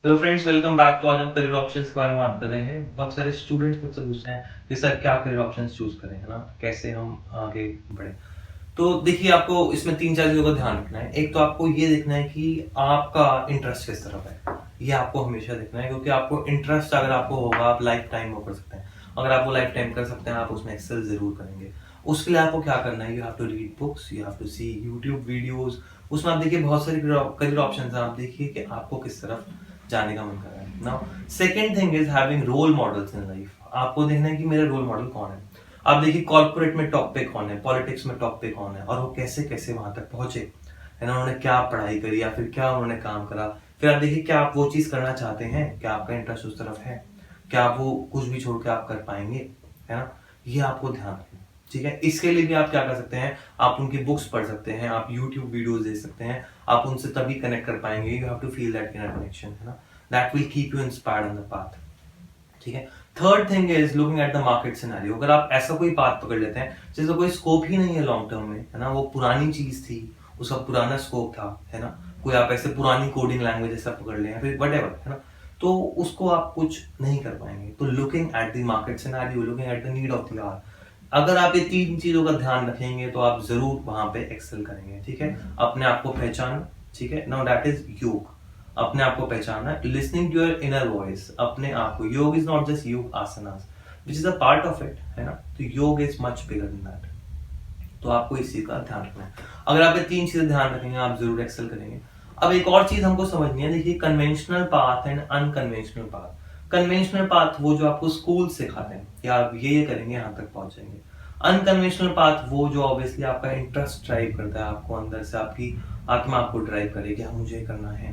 Hello friends, welcome back. तो आज हम करियर ऑप्शंस के बारे में बात कर रहे हैं। बहुत सारे स्टूडेंट्स मुझसे पूछते हैं कि सर क्या करियर ऑप्शंस चूज करें, है ना, कैसे हम आगे बढ़े। तो देखिए, आपको इसमें तीन चार चीजों का ध्यान रखना है। एक तो आपको ये देखना है कि आपका इंटरेस्ट किस तरफ है। ये आपको हमेशा देखना है, क्योंकि आपको इंटरेस्ट अगर आपको होगा, आप लाइफ टाइम वो कर सकते हैं। अगर आप वो लाइफ टाइम कर सकते हैं, आप उसमें एक्सेल जरूर करेंगे। उसके लिए आपको क्या करना है, you have to read books, you have to see YouTube videos. उसमें आप देखिए बहुत सारे करियर ऑप्शंस हैं। आप देखिए कि आपको किस तरफ जाने का मन कर रहा है। Now second thing is having role models in life. आपको देखना है कि मेरा रोल मॉडल कौन है। आप देखिए कॉर्पोरेट में टॉप पे कौन है, पॉलिटिक्स में टॉप पे कौन है, और वो कैसे कैसे वहां तक पहुंचे, है ना, उन्होंने क्या पढ़ाई करी या फिर क्या उन्होंने काम करा। फिर आप देखिए क्या आप वो चीज करना चाहते हैं, क्या आपका इंटरेस्ट उस तरफ है, क्या आप वो कुछ भी छोड़ के आप कर पाएंगे, है ना। ये आपको ध्यान रखना है, ठीक है। इसके लिए भी आप क्या कर सकते हैं, आप उनकी बुक्स पढ़ सकते हैं, आप यूट्यूब वीडियोस देख सकते हैं। आप उनसे तभी कनेक्ट कर पाएंगे। You have to feel that inner connection, है ना, that will keep you inspired on the path, ठीक है। Third thing is looking at the market scenario. अगर आप ऐसा कोई पाथ पकड़ लेते हैं जिसका कोई स्कोप ही नहीं है लॉन्ग टर्म में, है ना, वो पुरानी चीज थी, उसका पुराना स्कोप था, है ना, कोई आप ऐसे पुरानी कोडिंग लैंग्वेज ऐसा पकड़ लें या फिर वटेवर, है ना, तो उसको आप कुछ नहीं कर पाएंगे। तो looking at the market scenario, looking at the need of the hour, अगर आप ये तीन चीजों का ध्यान रखेंगे तो आप जरूर वहां पे एक्सेल करेंगे, ठीक है। अपने आप को पहचान, ठीक है। नाउ दैट इज योग। अपने आप को पहचानना है, listening to your inner voice. अपने आप को, yoga is not just yoga asanas which is a part of it, है ना। तो yoga is much bigger than that. तो आपको इस चीज का ध्यान रखना है। अगर आप ये तीन चीजें ध्यान रखेंगे, आप जरूर एक्सेल करेंगे। अब एक और चीज हमको समझनी है। देखिए, conventional path and unconventional path. Conventional path वो जो आपको स्कूल सिखाते हैं कि आप ये करेंगे यहाँ तक पहुंचेंगे। अनकन्वेंशनल पाथ वो जो ऑब्वियसली आपका इंटरेस्ट ड्राइव करता है, आपको अंदर से आपकी आत्मा आपको ड्राइव करे कि हाँ मुझे करना है।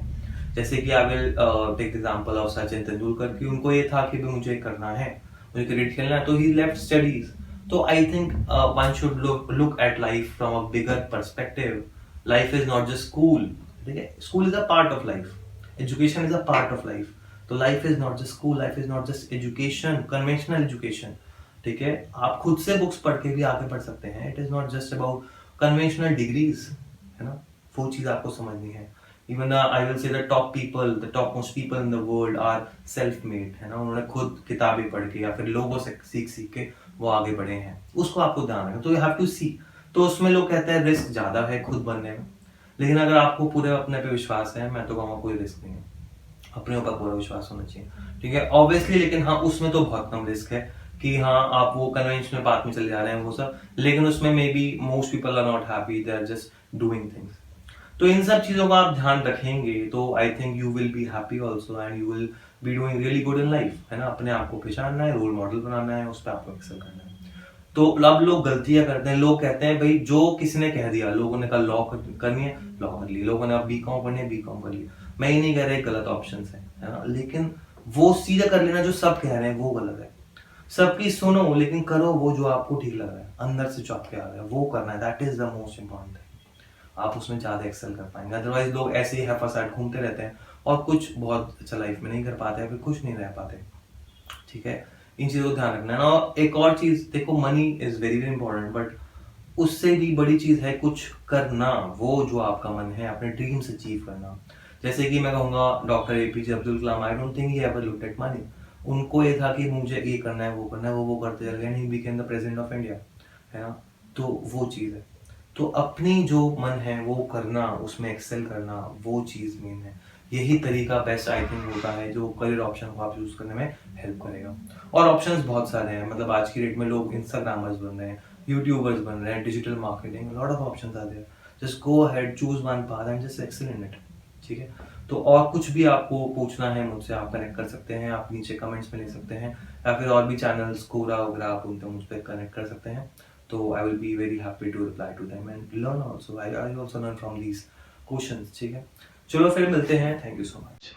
जैसे कि I will take example of Sachin Tendulkar की, उनको ये था कि भी मुझे करना है, मुझे क्रिकेट खेलना है, तो ही लेफ्ट स्टडीज। तो I think one should look at life from a bigger perspective. Life is not just school, ठीक है। School is a part of life, education is a part of life. तो life is not just school, life is not just education, conventional education, ठीक है। आप खुद से books पढ़ के भी आगे बढ़ सकते हैं। It is not just about conventional degrees, है ना, वो चीज आपको समझनी है। Even I will say the top people, the top most people in the world are self made, है ना, उन्होंने खुद किताबें पढ़ के या फिर लोगों से सीख सीख के वो आगे बढ़े हैं। उसको आपको ध्यान रखना, तो यू हैव टू सी। तो उसमें लोग कहते हैं रिस्क ज्यादा है खुद बनने में, लेकिन अगर आपको पूरे अपने पे विश्वास है, मैं तो कहूँगा कोई रिस्क नहीं है। अपने ऊपर पूरा विश्वास होना चाहिए, ठीक है, ऑब्वियसली। लेकिन हाँ, उसमें तो बहुत कम रिस्क है कि हाँ आप वो कन्वेंशनल पाथ में चले जा रहे हैं वो सब, लेकिन उसमें maybe most people are not happy, they are just doing things. तो इन सब चीजों का आप ध्यान रखेंगे तो I think you will be happy also and you will be doing really good in life, है ना। अपने आप को पहचानना है, रोल मॉडल बनाना है, उस पर आपको एक्सेल करना है। तो अब लोग गलतियां करते हैं। लोग कहते हैं भाई जो किसी ने कह दिया, लोगों ने कहा लॉ करनी है, लॉ कर ली, लोगों ने अब बीकॉम पढ़नी है, बीकॉम कर लिया। मैं ही नहीं कह रहा गलत ऑप्शन है ना, लेकिन वो सीधा कर लेना जो सब कह रहे हैं वो गलत है। सबकी सुनो लेकिन करो वो जो आपको ठीक लग रहा है, अंदर से जो आपके आ रहा है वो करना है। That is the most important thing. आप उसमें ज्यादा एक्सेल कर पाएंगे। अदरवाइज लोग ऐसे ही हैफासाट घूमते रहते हैं और कुछ बहुत अच्छा लाइफ में नहीं कर पाते हैं, फिर खुश नहीं रह पाते, ठीक है। इन चीजों को ध्यान रखना है ना। एक और चीज देखो, money is very very important, but उससे भी बड़ी चीज है कुछ करना, वो जो आपका मन है, अपने ड्रीम्स अचीव करना। जैसे कि मैं कहूंगा doctor APJ Abdul Kalam, I don't think he ever looked at money. उनको ये था कि मुझे ये करना है, वो करना है, वो करते चले गए, he became the president of India, है ना। तो वो चीज है। तो अपनी जो मन है वो करना, उसमें एक्सेल करना, वो चीज मेन है। यही तरीका बेस्ट आई थिंक होता है जो करियर ऑप्शन को आप यूज करने में हेल्प करेगा। और ऑप्शंस बहुत सारे हैं, मतलब आज की डेट में लोग इंस्टाग्रामर्स बन रहे हैं, यूट्यूबर्स बन रहे हैं, digital marketing, lot of options are there. Just go ahead, choose one path and just excel in it, ठीक है। तो और कुछ भी आपको पूछना है मुझसे, आप कनेक्ट कर सकते हैं, आप नीचे कमेंट्स में लिख सकते हैं, या फिर और भी चैनल्स कोरा वगैरह आप उनसे मुझ पर कनेक्ट कर सकते हैं। तो I will be very happy to reply to them and learn also. I also learn from these questions, ठीक है। चलो फिर मिलते हैं, थैंक यू सो मच।